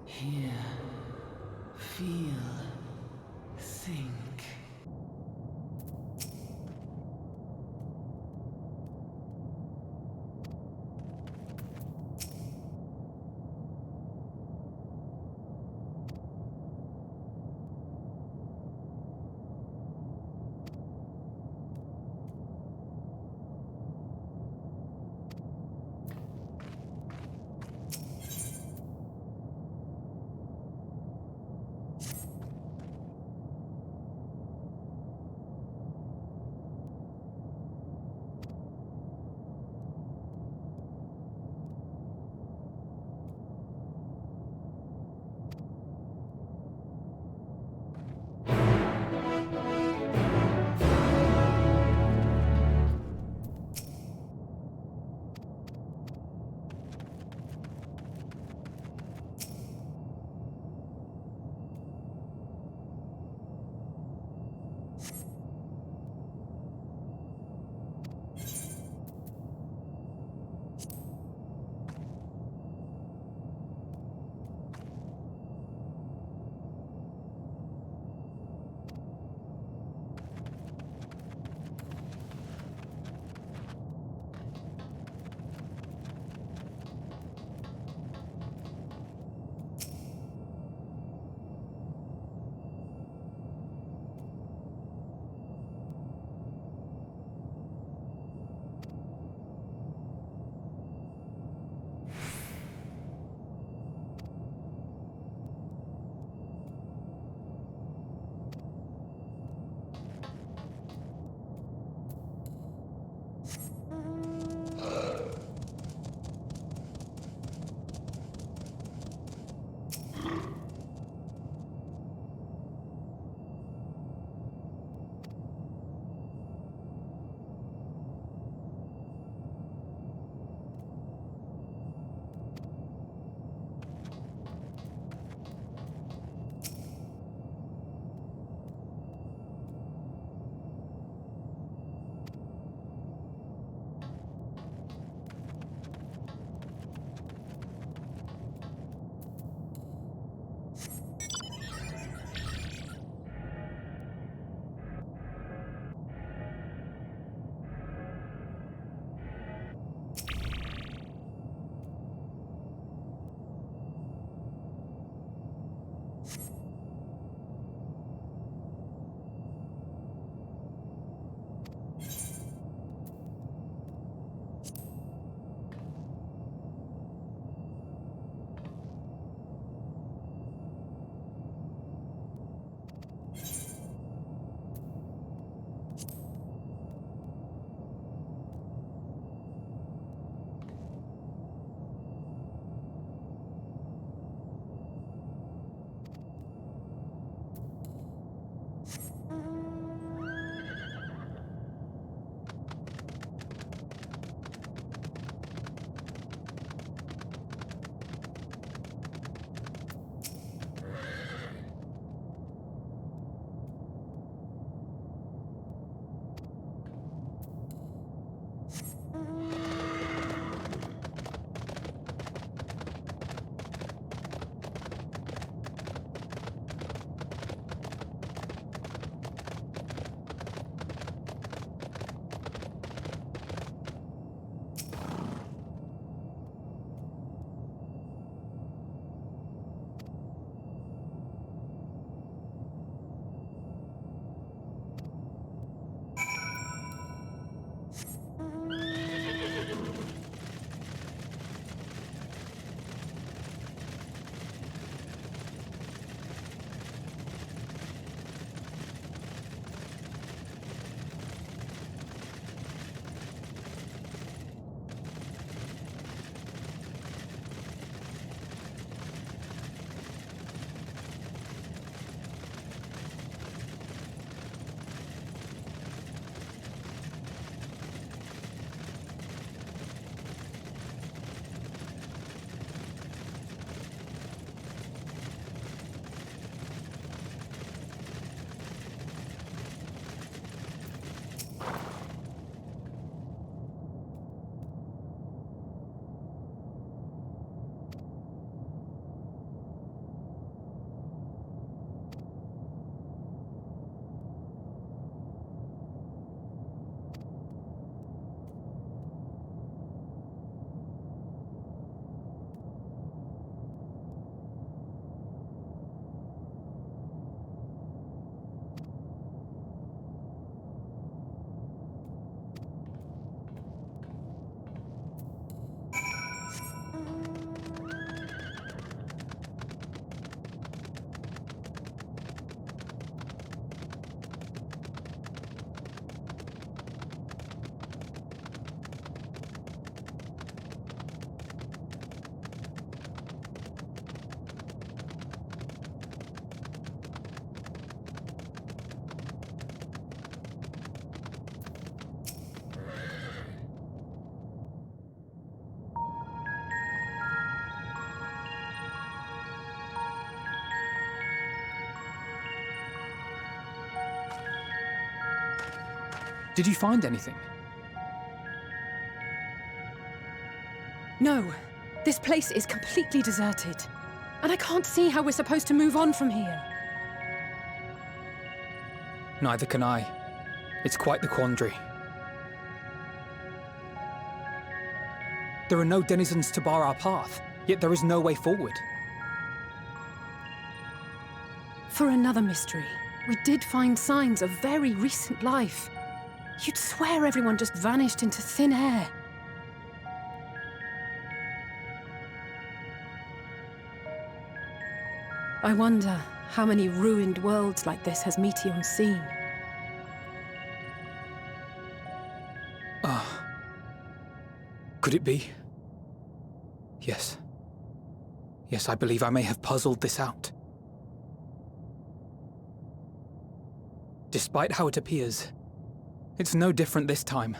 Hear, feel, think. Did you find anything? No. This place is completely deserted. And I can't see how we're supposed to move on from here. Neither can I. It's quite the quandary. There are no denizens to bar our path, yet there is no way forward. For another mystery, we did find signs of very recent life. You'd swear everyone just vanished into thin air. I wonder how many ruined worlds like this has Meteion seen. Could it be? Yes. Yes, I believe I may have puzzled this out. Despite how it appears, it's no different this time.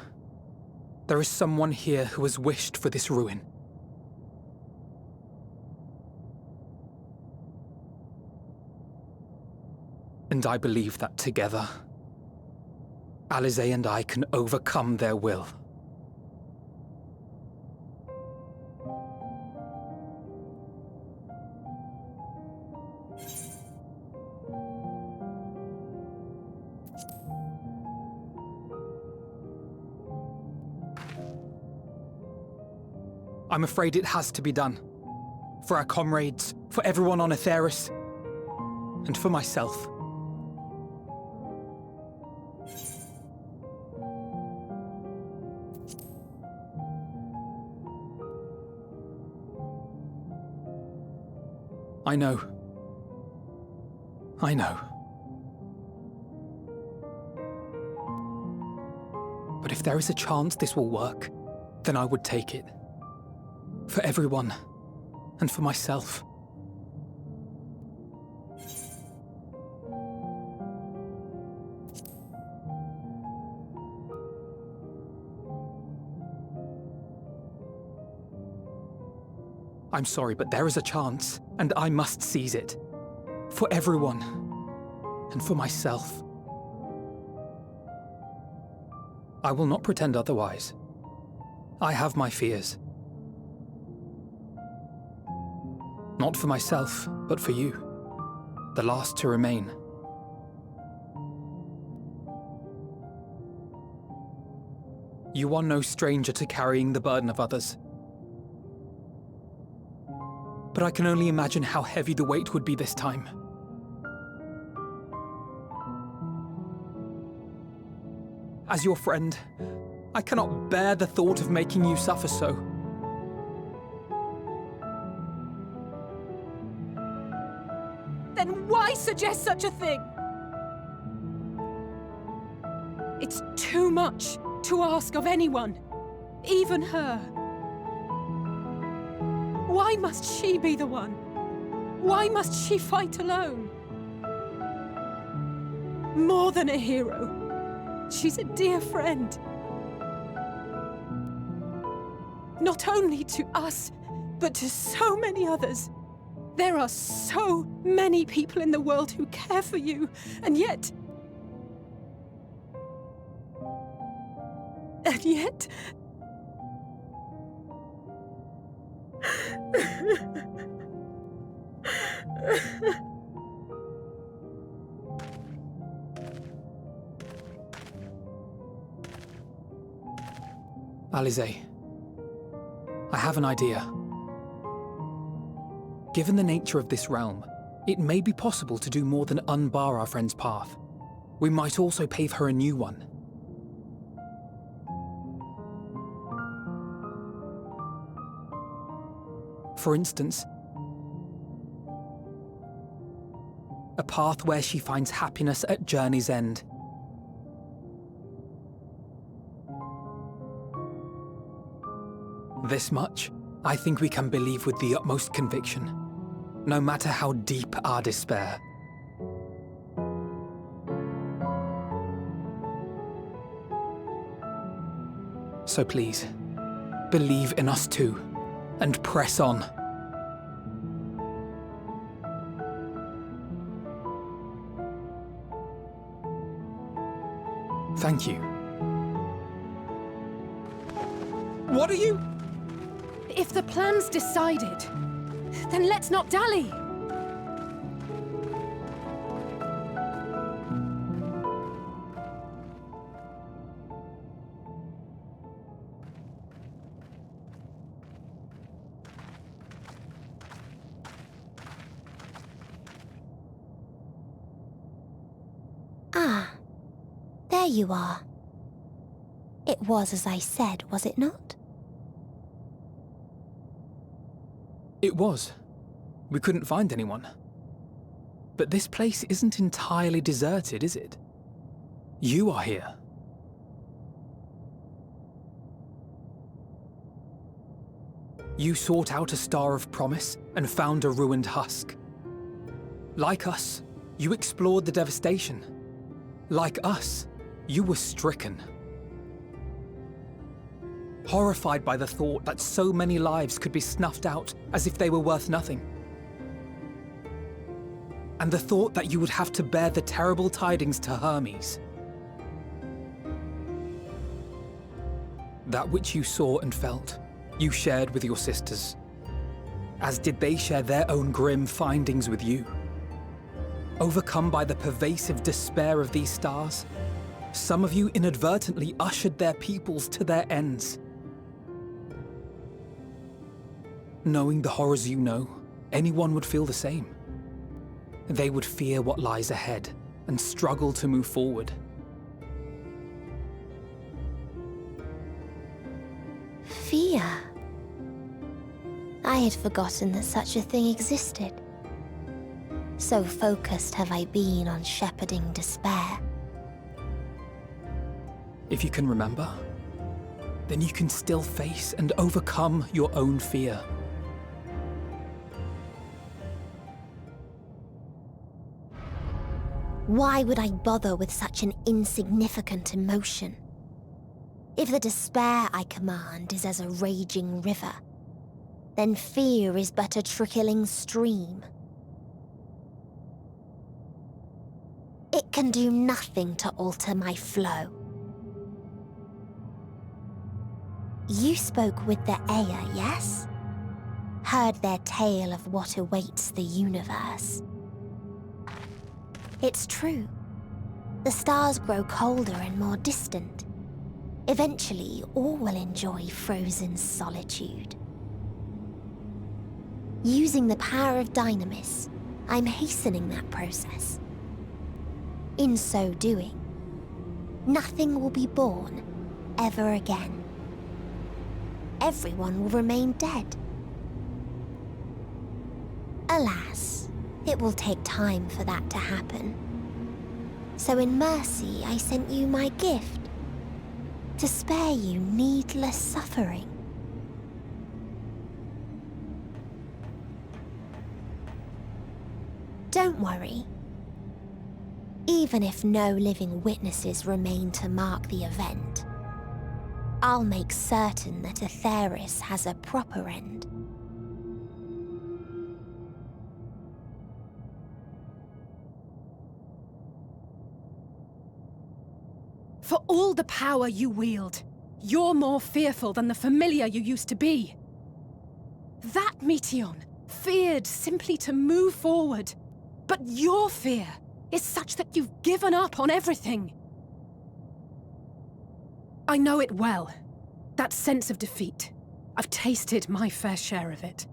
There is someone here who has wished for this ruin. And I believe that together, Alisaie and I can overcome their will. I'm afraid it has to be done. For our comrades, for everyone on Aetheris, and for myself. I know. I know. But if there is a chance this will work, then I would take it. For everyone, and for myself. I'm sorry, but there is a chance, and I must seize it. For everyone, and for myself. I will not pretend otherwise. I have my fears. Not for myself, but for you. The last to remain. You are no stranger to carrying the burden of others. But I can only imagine how heavy the weight would be this time. As your friend, I cannot bear the thought of making you suffer so. Then why suggest such a thing? It's too much to ask of anyone, even her. Why must she be the one? Why must she fight alone? More than a hero, she's a dear friend. Not only to us, but to so many others. There are so many people in the world who care for you, and yet... And yet... Alisaie, I have an idea. Given the nature of this realm, it may be possible to do more than unbar our friend's path. We might also pave her a new one. For instance, a path where she finds happiness at journey's end. This much, I think we can believe with the utmost conviction, no matter how deep our despair. So please, believe in us too, and press on. Thank you. What are you? If the plan's decided, then let's not dally. Ah, there you are. It was as I said, was it not? It was. We couldn't find anyone. But this place isn't entirely deserted, is it? You are here. You sought out a star of promise and found a ruined husk. Like us, you explored the devastation. Like us, you were stricken. Horrified by the thought that so many lives could be snuffed out as if they were worth nothing. And the thought that you would have to bear the terrible tidings to Hermes. That which you saw and felt, you shared with your sisters, as did they share their own grim findings with you. Overcome by the pervasive despair of these stars, some of you inadvertently ushered their peoples to their ends. Knowing the horrors you know, anyone would feel the same. They would fear what lies ahead and struggle to move forward. Fear. I had forgotten that such a thing existed. So focused have I been on shepherding despair. If you can remember, then you can still face and overcome your own fear. Why would I bother with such an insignificant emotion? If the despair I command is as a raging river, then fear is but a trickling stream. It can do nothing to alter my flow. You spoke with the Aya, yes? Heard their tale of what awaits the universe. It's true. The stars grow colder and more distant. Eventually, all will enjoy frozen solitude. Using the power of Dynamis, I'm hastening that process. In so doing, nothing will be born ever again. Everyone will remain dead. Alas, it will take time for that to happen. So in mercy, I sent you my gift, to spare you needless suffering. Don't worry. Even if no living witnesses remain to mark the event, I'll make certain that Aetheris has a proper end. For all the power you wield, you're more fearful than the familiar you used to be. That Meteion feared simply to move forward, but your fear is such that you've given up on everything. I know it well, that sense of defeat. I've tasted my fair share of it.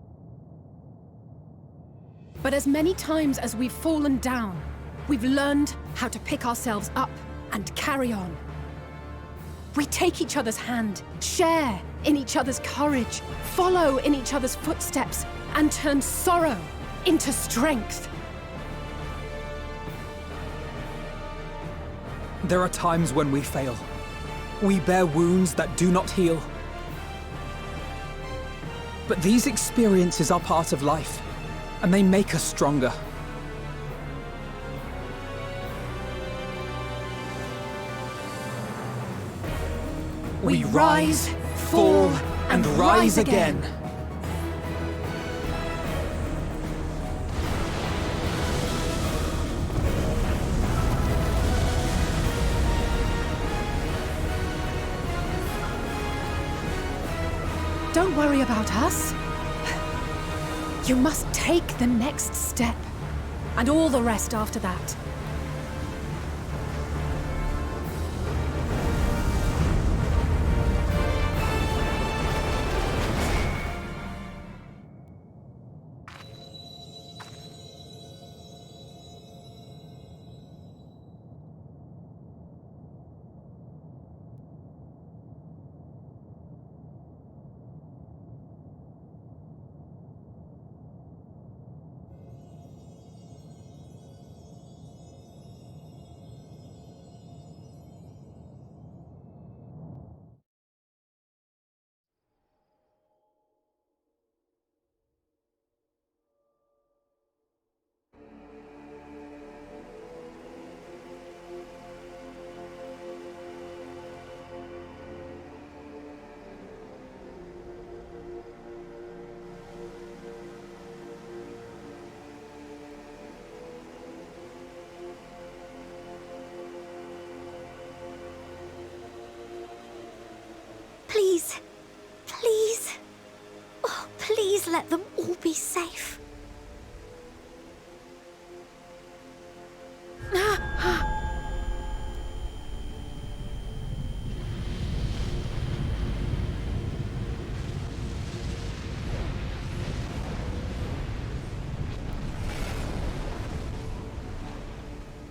But as many times as we've fallen down, we've learned how to pick ourselves up and carry on. We take each other's hand, share in each other's courage, follow in each other's footsteps, and turn sorrow into strength. There are times when we fail. We bear wounds that do not heal. But these experiences are part of life, and they make us stronger. We rise, fall, and rise again. Don't worry about us. You must take the next step, and all the rest after that. Please, please. Oh, please let them all be safe.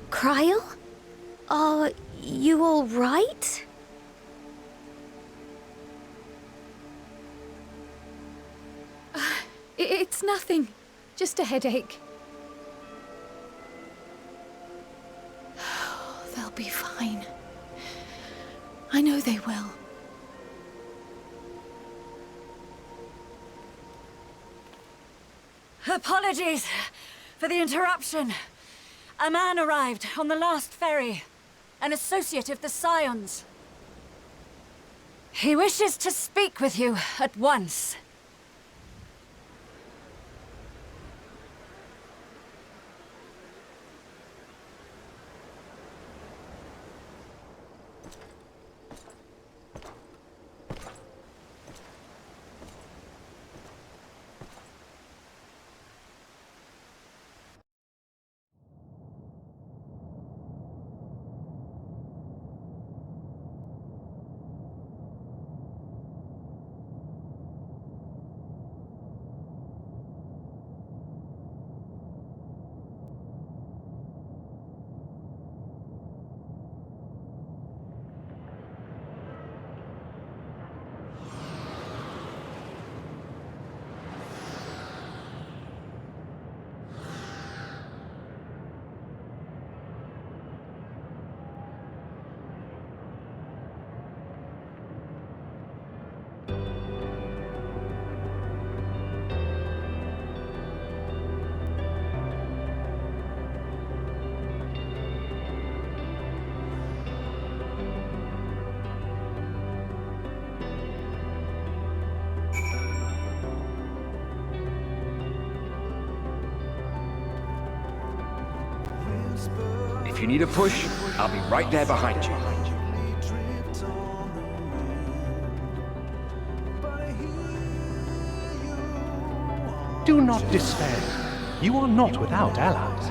Cryle? Are you all right? It's nothing. Just a headache. They'll be fine. I know they will. Apologies for the interruption. A man arrived on the last ferry, an associate of the Scions. He wishes to speak with you at once. If you need a push, I'll be right there behind you. Do not despair. You are not without allies.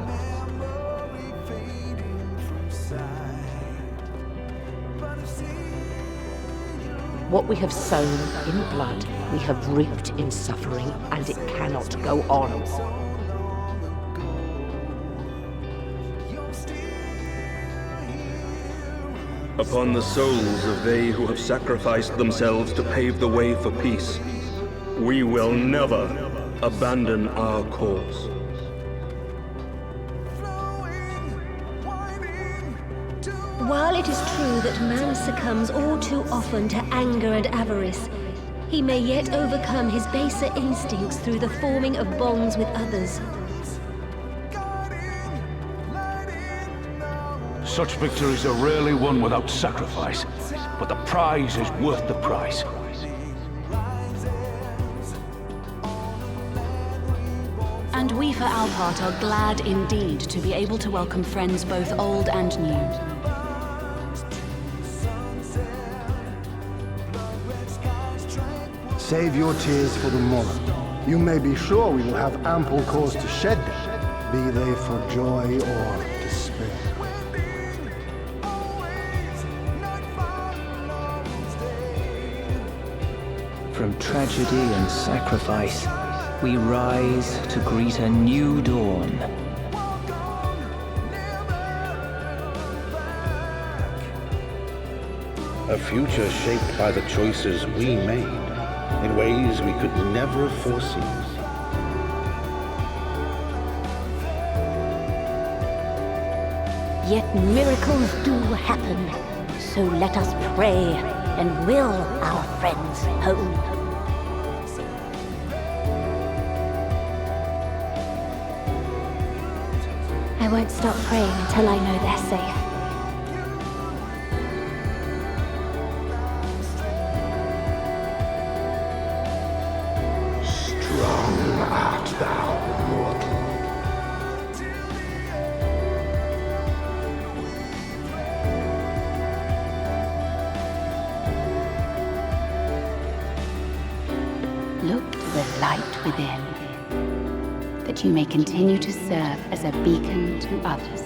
What we have sown in blood, we have reaped in suffering, and it cannot go on. Upon the souls of they who have sacrificed themselves to pave the way for peace, we will never abandon our cause. While it is true that man succumbs all too often to anger and avarice, he may yet overcome his baser instincts through the forming of bonds with others. Such victories are rarely won without sacrifice, but the prize is worth the price. And we for our part are glad indeed to be able to welcome friends both old and new. Save your tears for the morrow. You may be sure we will have ample cause to shed them, be they for joy or despair. From tragedy and sacrifice, we rise to greet a new dawn. A future shaped by the choices we made, in ways we could never have foreseen. Yet miracles do happen, so let us pray and will our friends home. I won't stop praying until I know they're safe. Strong art thou, mortal. Look to the light within, that you may continue to serve as a beacon to others.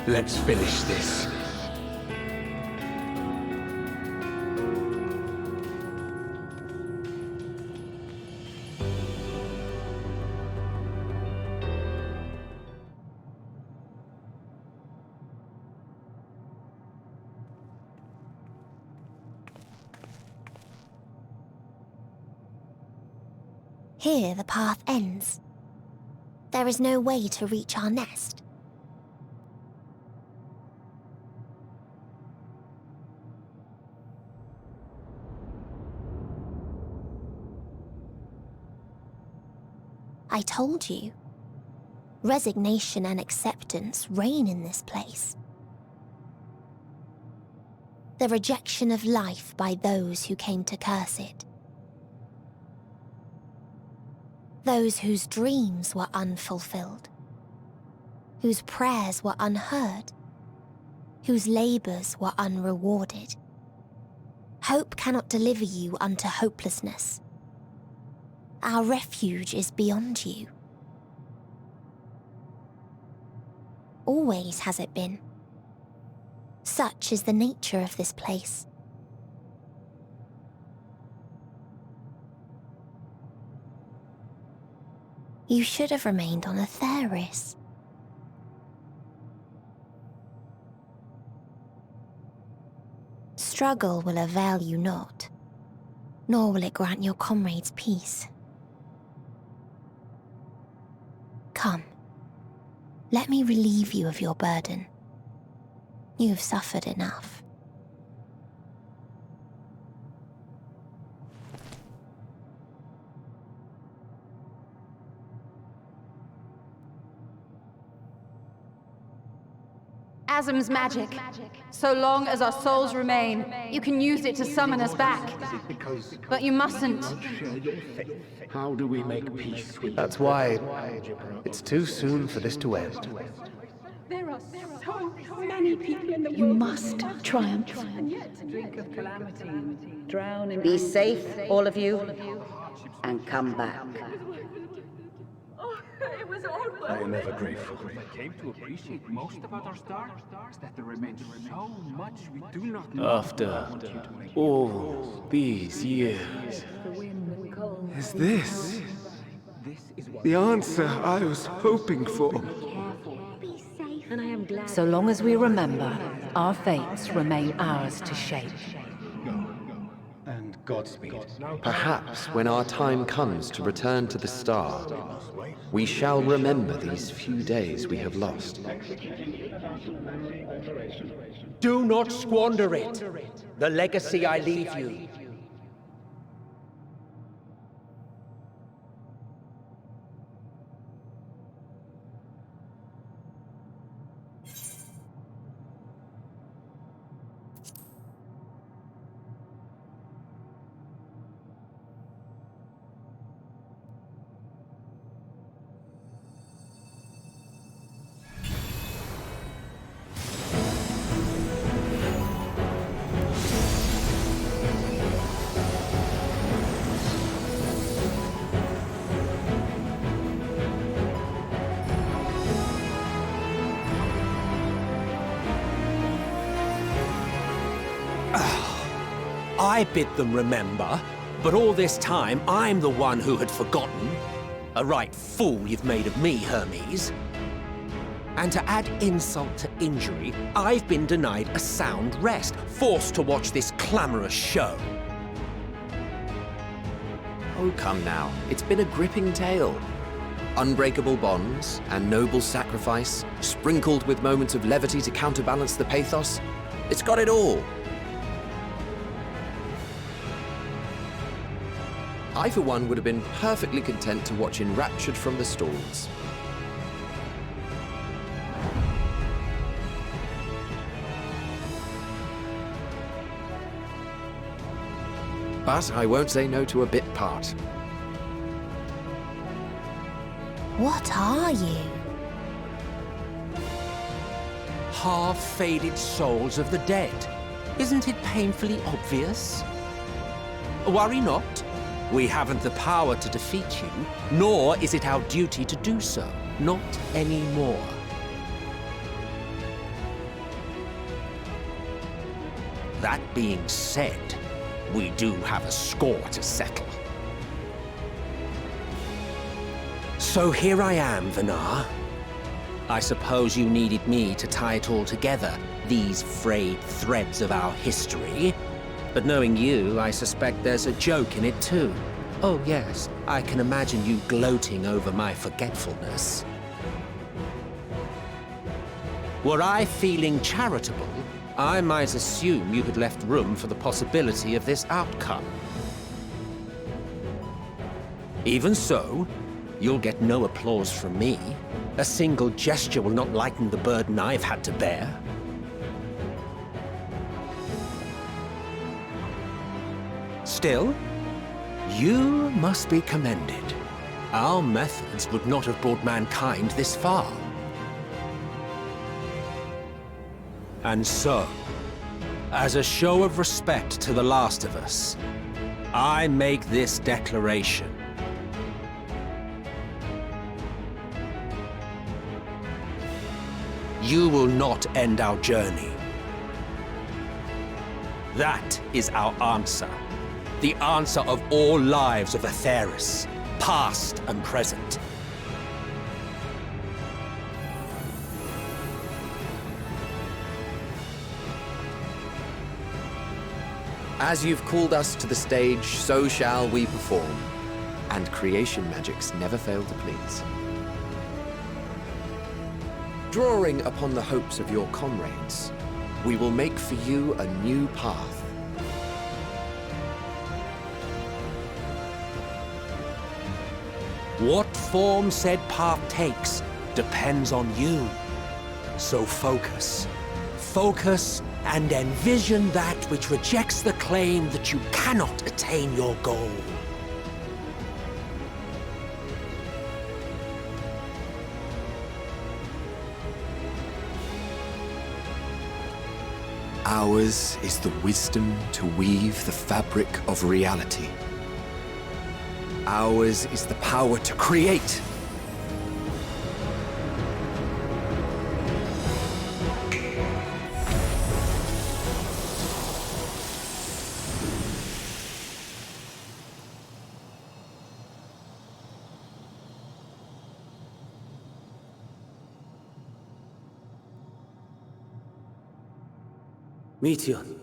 Let's finish this. Here the path ends. There is no way to reach our nest. I told you. Resignation and acceptance reign in this place. The rejection of life by those who came to curse it. Those whose dreams were unfulfilled, whose prayers were unheard, whose labors were unrewarded. Hope cannot deliver you unto hopelessness. Our refuge is beyond you. Always has it been. Such is the nature of this place. You should have remained on Atheris. Struggle will avail you not, nor will it grant your comrades peace. Come, let me relieve you of your burden. You have suffered enough. Asm's magic. So long as our souls remain, you can use it to summon us back. But you mustn't. How do we make peace with That's why it's too soon for this to end. There are so many people in the world. You must triumph. Drink of calamity, drown in Be safe, all of you, and come back. It was all I am ever grateful. I came to appreciate most about our star is that there remains so much we do not know. After all these years, is this the answer I was hoping for? And I am glad. So long as we remember, our fates remain ours to shape. And Godspeed. Perhaps when our time comes to return to the star, we shall remember these few days we have lost. Do not squander it. The legacy I leave you. I bid them remember, but all this time I'm the one who had forgotten. A right fool you've made of me, Hermes. And to add insult to injury, I've been denied a sound rest, forced to watch this clamorous show. Oh, come now. It's been a gripping tale. Unbreakable bonds and noble sacrifice, sprinkled with moments of levity to counterbalance the pathos. It's got it all. I, for one, would have been perfectly content to watch enraptured from the stalls. But I won't say no to a bit part. What are you? Half-faded souls of the dead. Isn't it painfully obvious? Worry not. We haven't the power to defeat you, nor is it our duty to do so. Not anymore. That being said, we do have a score to settle. So here I am, Vinar. I suppose you needed me to tie it all together, these frayed threads of our history. But knowing you, I suspect there's a joke in it too. Oh yes, I can imagine you gloating over my forgetfulness. Were I feeling charitable, I might assume you had left room for the possibility of this outcome. Even so, you'll get no applause from me. A single gesture will not lighten the burden I've had to bear. Still, you must be commended. Our methods would not have brought mankind this far. And so, as a show of respect to the last of us, I make this declaration. You will not end our journey. That is our answer. The answer of all lives of Atheris, past and present. As you've called us to the stage, so shall we perform. And creation magics never fail to please. Drawing upon the hopes of your comrades, we will make for you a new path. What form said path takes depends on you. So focus. Focus and envision that which rejects the claim that you cannot attain your goal. Ours is the wisdom to weave the fabric of reality. Ours is the power to create. Meteon,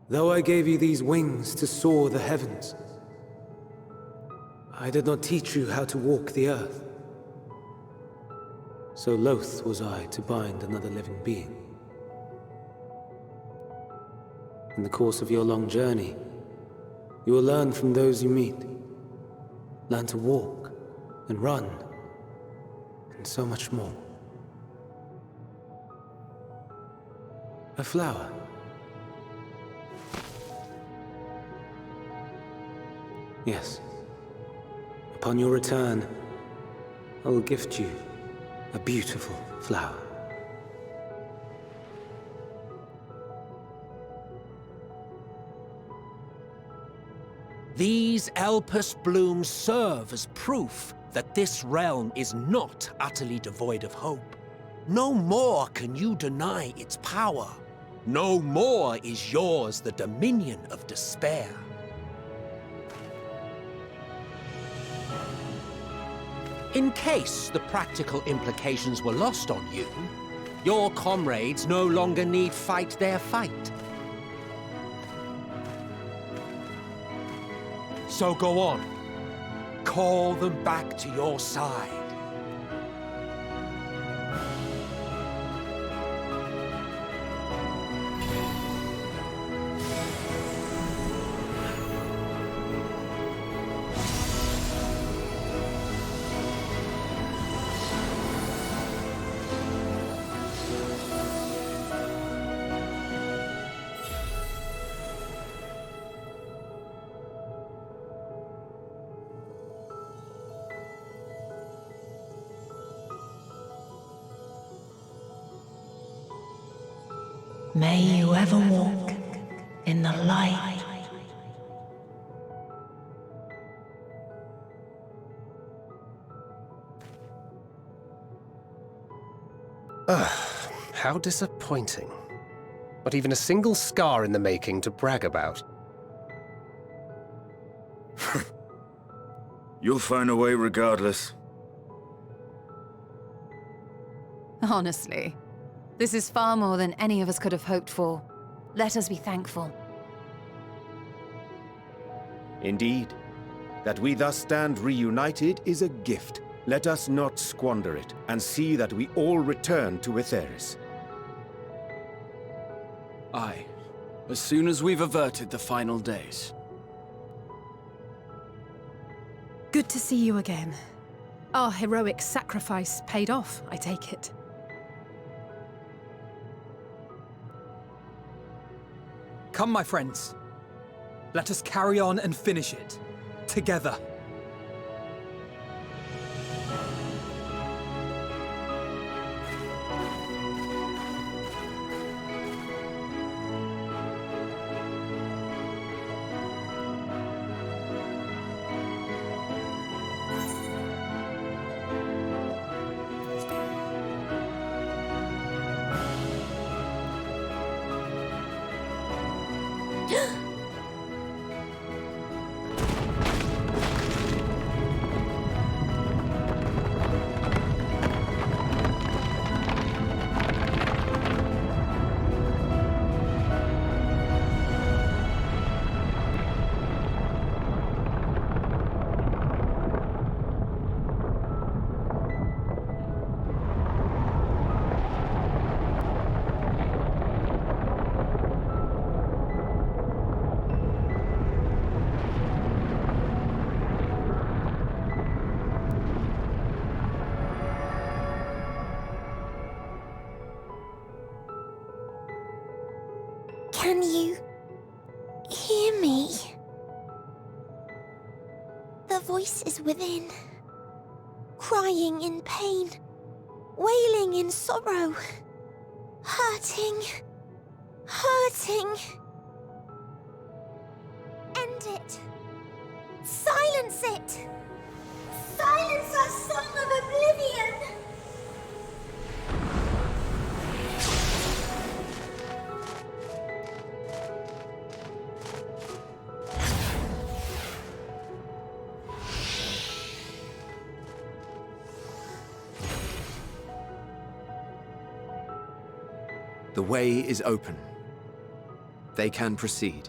though I gave you these wings to soar the heavens, I did not teach you how to walk the earth. So loath was I to bind another living being. In the course of your long journey, you will learn from those you meet. Learn to walk and run, and so much more. A flower. Yes. Upon your return, I will gift you a beautiful flower. These Elpis blooms serve as proof that this realm is not utterly devoid of hope. No more can you deny its power. No more is yours the dominion of despair. In case the practical implications were lost on you, your comrades no longer need fight their fight. So go on. Call them back to your side. May you ever walk in the light. How disappointing. Not even a single scar in the making to brag about. You'll find a way regardless. Honestly, this is far more than any of us could have hoped for. Let us be thankful. Indeed. That we thus stand reunited is a gift. Let us not squander it, and see that we all return to Etheris. Aye. As soon as we've averted the final days. Good to see you again. Our heroic sacrifice paid off, I take it. Come, my friends. Let us carry on and finish it. Together. Can you hear me? The voice is within, crying in pain, wailing in sorrow, hurting, hurting. End it. Silence it. Silence our song of oblivion. The way is open. They can proceed.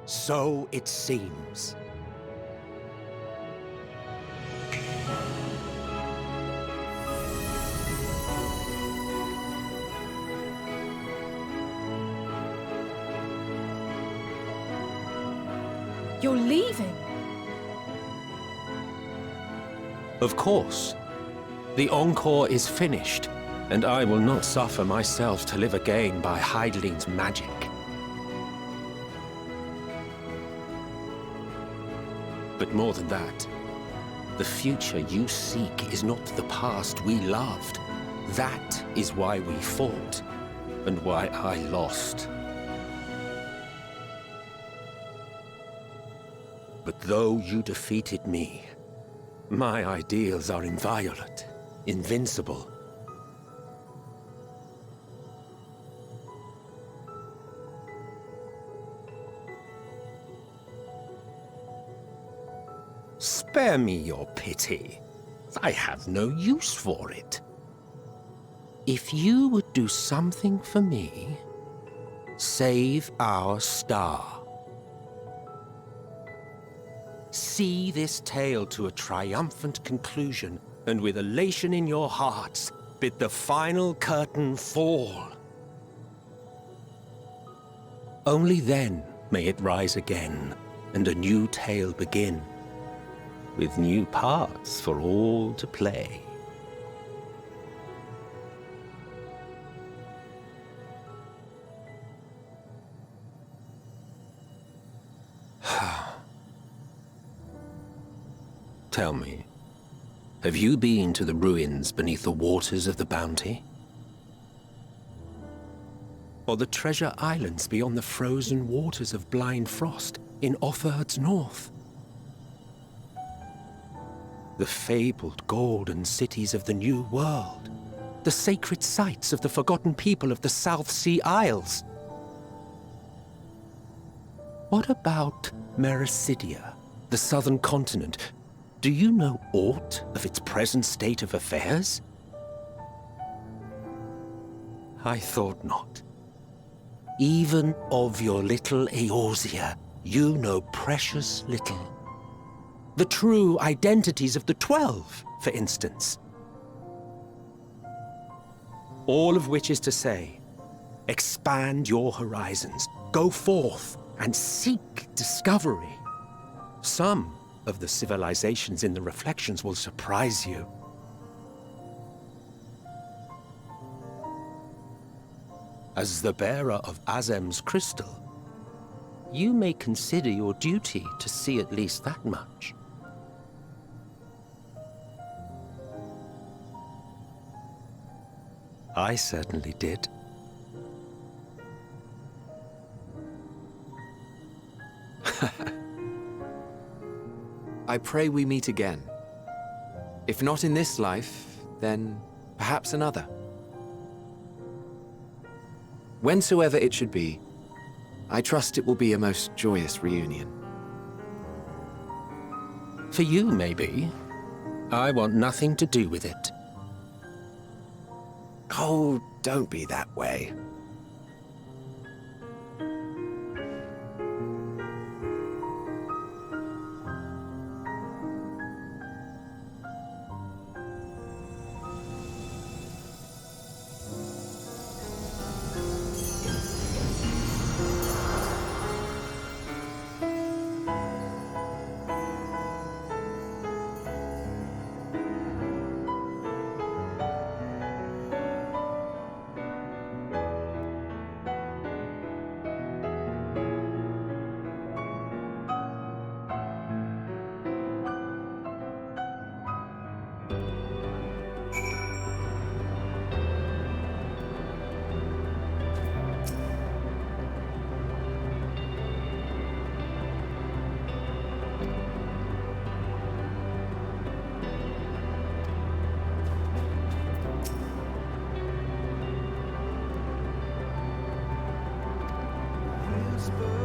So it seems. You're leaving? Of course. The encore is finished, and I will not suffer myself to live again by Heideling's magic. But more than that, the future you seek is not the past we loved. That is why we fought, and why I lost. But though you defeated me, my ideals are inviolate, invincible. Spare me your pity. I have no use for it. If you would do something for me, save our star. See this tale to a triumphant conclusion, and with elation in your hearts, bid the final curtain fall. Only then may it rise again, and a new tale begin, with new parts for all to play. Tell me, have you been to the ruins beneath the waters of the Bounty? Or the treasure islands beyond the frozen waters of Blind Frost in Offerd's north? The fabled golden cities of the New World, the sacred sites of the forgotten people of the South Sea Isles? What about Mericidia, the southern continent? Do you know aught of its present state of affairs? I thought not. Even of your little Eorzea, you know precious little. The true identities of the 12, for instance. All of which is to say, expand your horizons, go forth and seek discovery. Some of the civilizations in the reflections will surprise you. As the bearer of Azem's crystal, you may consider your duty to see at least that much. I certainly did. I pray we meet again. If not in this life, then perhaps another. Whensoever it should be, I trust it will be a most joyous reunion. For you, maybe. I want nothing to do with it. Oh, don't be that way. Whisper